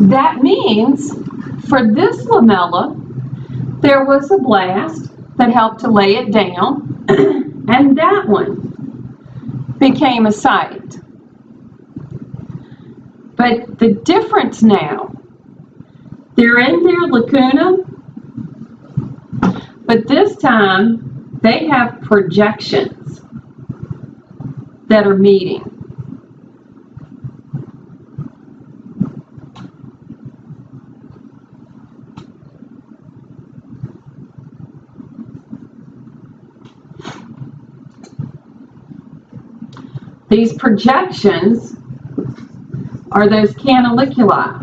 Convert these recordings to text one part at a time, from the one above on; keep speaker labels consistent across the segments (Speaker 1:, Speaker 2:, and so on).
Speaker 1: That means for this lamella, there was a blast that helped to lay it down, and that one became a site. But the difference now, they're in their lacuna, but this time they have projections that are meeting. These projections are those canaliculi.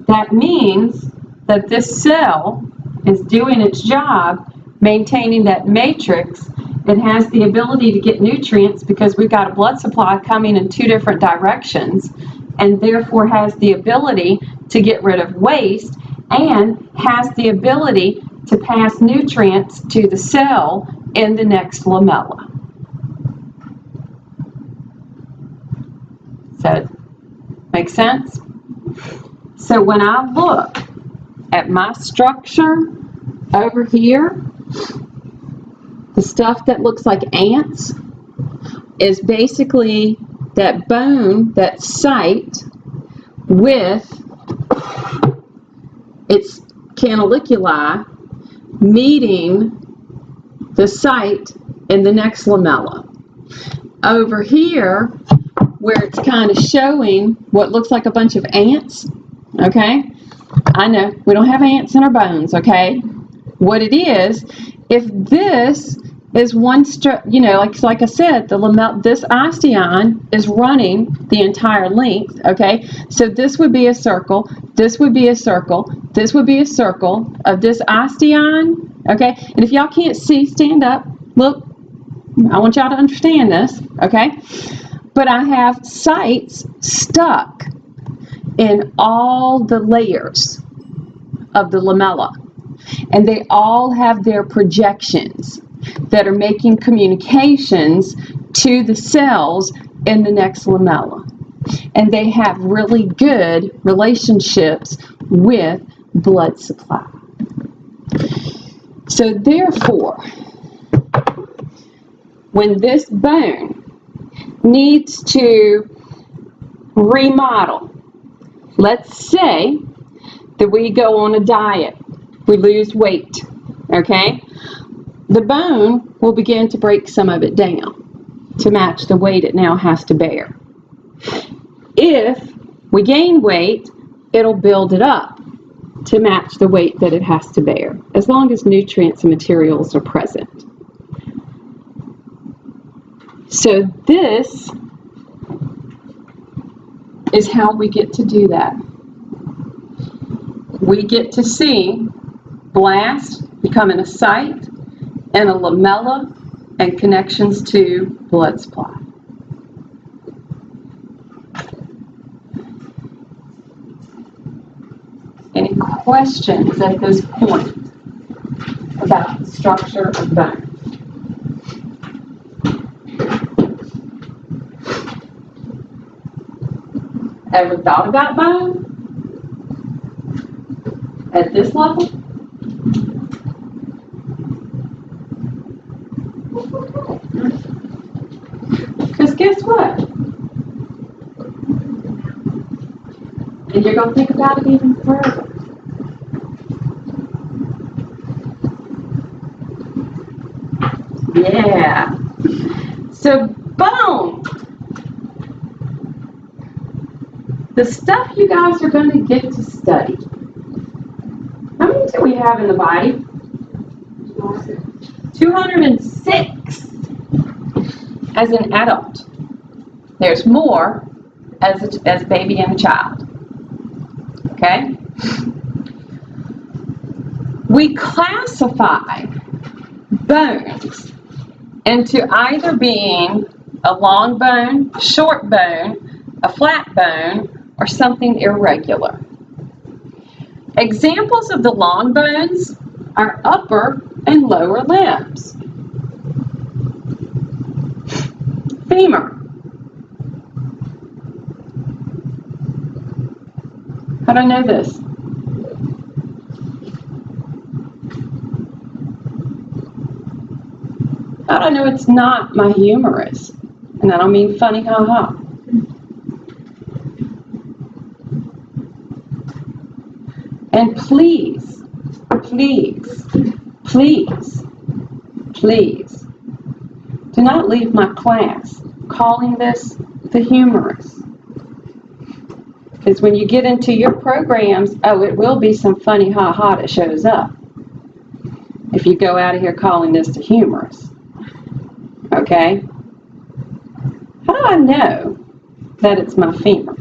Speaker 1: That means that this cell is doing its job maintaining that matrix. It has the ability to get nutrients because we've got a blood supply coming in two different directions, and therefore has the ability to get rid of waste and has the ability to pass nutrients to the cell in the next lamella. So, make sense? So when I look at my structure over here, the stuff that looks like ants is basically that bone, that site, with its canaliculi meeting the site in the next lamella. Over here, where it's kind of showing what looks like a bunch of ants, okay? I know, we don't have ants in our bones, okay? What it is, if this is one, like I said, this osteon is running the entire length, okay? So this would be a circle, this would be a circle, this would be a circle of this osteon, okay? And if y'all can't see, stand up, look, I want y'all to understand this, okay? But I have sites stuck in all the layers of the lamella, and they all have their projections that are making communications to the cells in the next lamella, and they have really good relationships with blood supply. So therefore, when this bone needs to remodel, let's say that we go on a diet, we lose weight, okay? The bone will begin to break some of it down to match the weight it now has to bear. If we gain weight, it'll build it up to match the weight that it has to bear, as long as nutrients and materials are present. So this is how we get to do that. We get to see blast becoming a site and a lamella and connections to blood supply. Any questions at this point about the structure of bone? Ever thought about bone at this level? Because guess what? And you're going to think about it even further. Yeah. So bone. The stuff you guys are going to get to study. How many do we have in the body? 206 as an adult. There's more as baby and a child. Okay? We classify bones into either being a long bone, short bone, a flat bone, or something irregular. Examples of the long bones are upper and lower limbs. Femur. How do I know this? How do I know it's not my humerus? And I don't mean funny, ha-ha. And please, please, please, please, do not leave my class calling this the humerus. Because when you get into your programs, oh, it will be some funny ha-ha that shows up if you go out of here calling this the humerus. Okay? How do I know that it's my femur?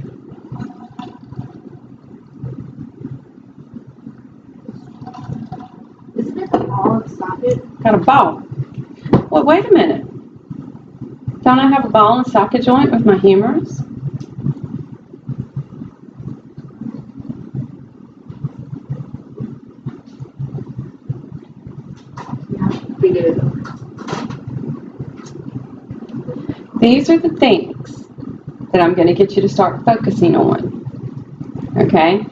Speaker 2: Isn't it the ball and socket?
Speaker 1: Got a ball. Well, wait a minute. Don't I have a ball and socket joint with my humerus? These are the things that I'm going to get you to start focusing on, okay,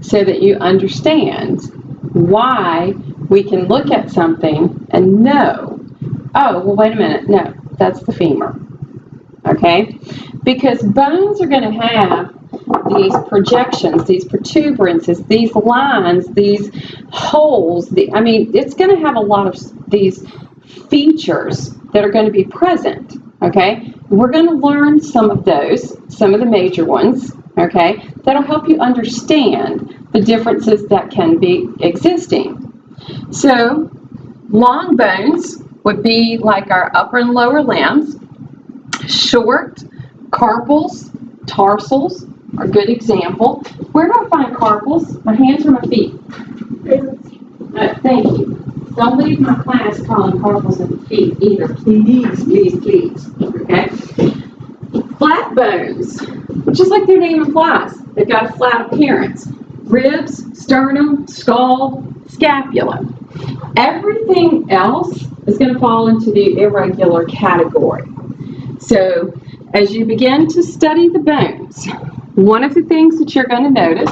Speaker 1: so that you understand why we can look at something and know, oh, well, wait a minute, no, that's the femur, okay, because bones are going to have these projections, these protuberances, these lines, these holes, I mean, it's going to have a lot of these features that are going to be present, okay? We're going to learn some of those, some of the major ones, okay? That'll help you understand the differences that can be existing. So, long bones would be like our upper and lower limbs. Short, carpals, tarsals are a good example. Where do I find carpals? My hands or my feet? Thank you. Don't leave my class calling carpals and feet either. Please, please, please. Okay? Flat bones, just like their name implies, they've got a flat appearance. Ribs, sternum, skull, scapula. Everything else is going to fall into the irregular category. So, as you begin to study the bones, one of the things that you're going to notice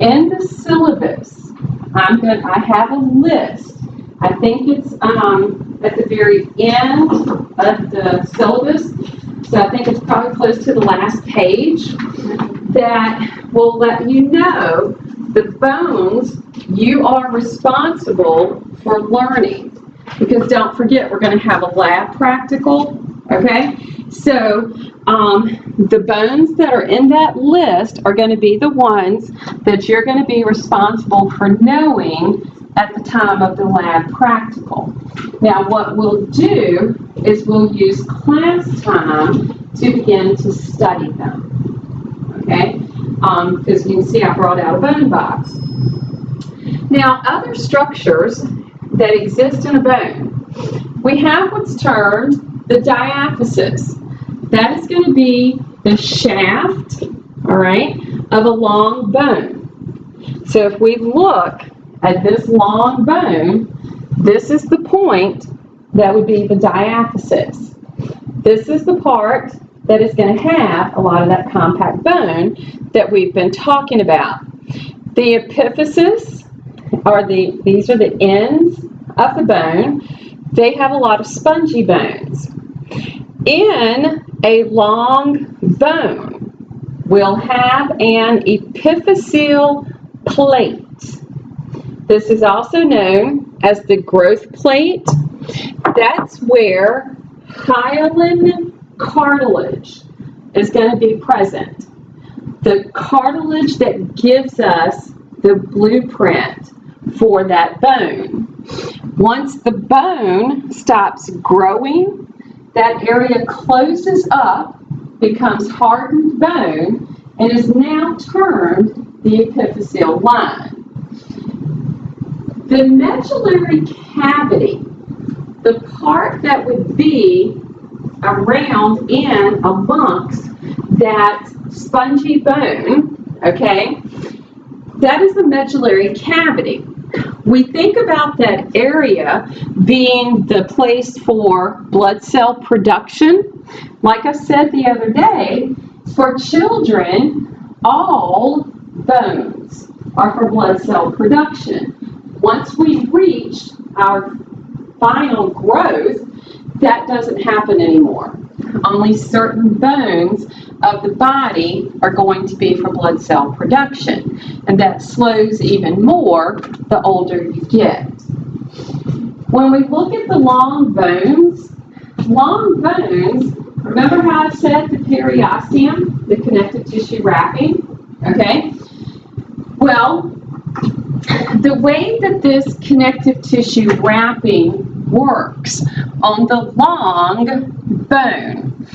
Speaker 1: in the syllabus, I have a list. I think it's at the very end of the syllabus, so I think it's probably close to the last page, that will let you know the bones you are responsible for learning. Because don't forget, we're going to have a lab practical, okay? So the bones that are in that list are going to be the ones that you're going to be responsible for knowing at the time of the lab practical. Now what we'll do is we'll use class time to begin to study them, okay? Because you can see I brought out a bone box. Now other structures that exist in a bone, we have what's termed the diaphysis. That is going to be the shaft, all right, of a long bone. So if we look at this long bone, this is the point that would be the diaphysis. This is the part that is going to have a lot of that compact bone that we've been talking about. The epiphysis, these are the ends of the bone. They have a lot of spongy bones. In a long bone, we'll have an epiphyseal plate. This is also known as the growth plate. That's where hyaline cartilage is going to be present. The cartilage that gives us the blueprint for that bone. Once the bone stops growing, that area closes up, becomes hardened bone, and is now termed the epiphyseal line. The medullary cavity, the part that would be around in amongst that spongy bone, okay, that is the medullary cavity. we think about that area being the place for blood cell production. Like I said the other day, for children, all bones are for blood cell production. Once we reach our final growth, that doesn't happen anymore. Only certain bones of the body are going to be for blood cell production, and that slows even more the older you get. When we look at the long bones, remember how I said the periosteum, the connective tissue wrapping, okay? Well, the way that this connective tissue wrapping works on the long bone,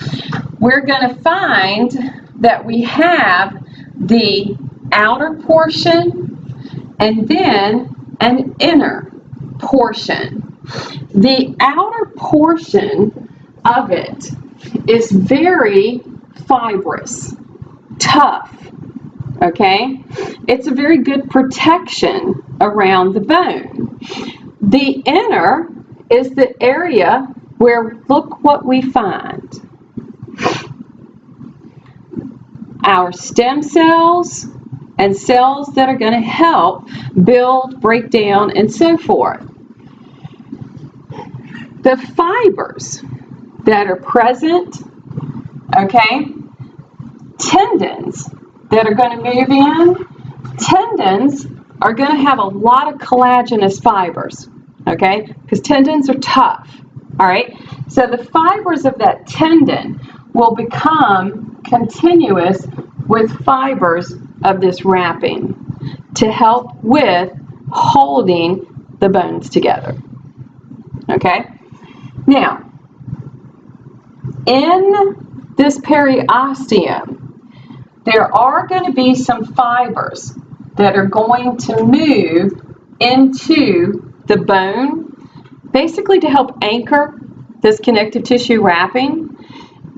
Speaker 1: we're going to find that we have the outer portion and then an inner portion. The outer portion of it is very fibrous, tough, okay? It's a very good protection around the bone. The inner is the area where, look what we find. Our stem cells and cells that are going to help build, break down, and so forth. The fibers that are present, okay, tendons that are going to move in, tendons are going to have a lot of collagenous fibers, okay, because tendons are tough, all right? So the fibers of that tendon will become continuous with fibers of this wrapping to help with holding the bones together, okay? Now, in this periosteum, there are going to be some fibers that are going to move into the bone, basically to help anchor this connective tissue wrapping,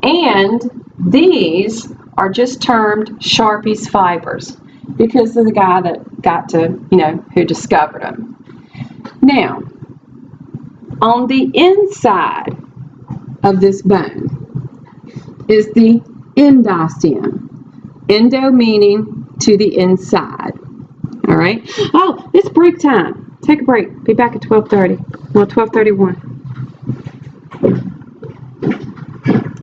Speaker 1: and these are just termed Sharpie's fibers because of the guy that got to, who discovered them. Now, on the inside of this bone is the endosteum. Endo meaning to the inside. All right. Oh, it's break time. Take a break. Be back at 12:30. Well, 12:31.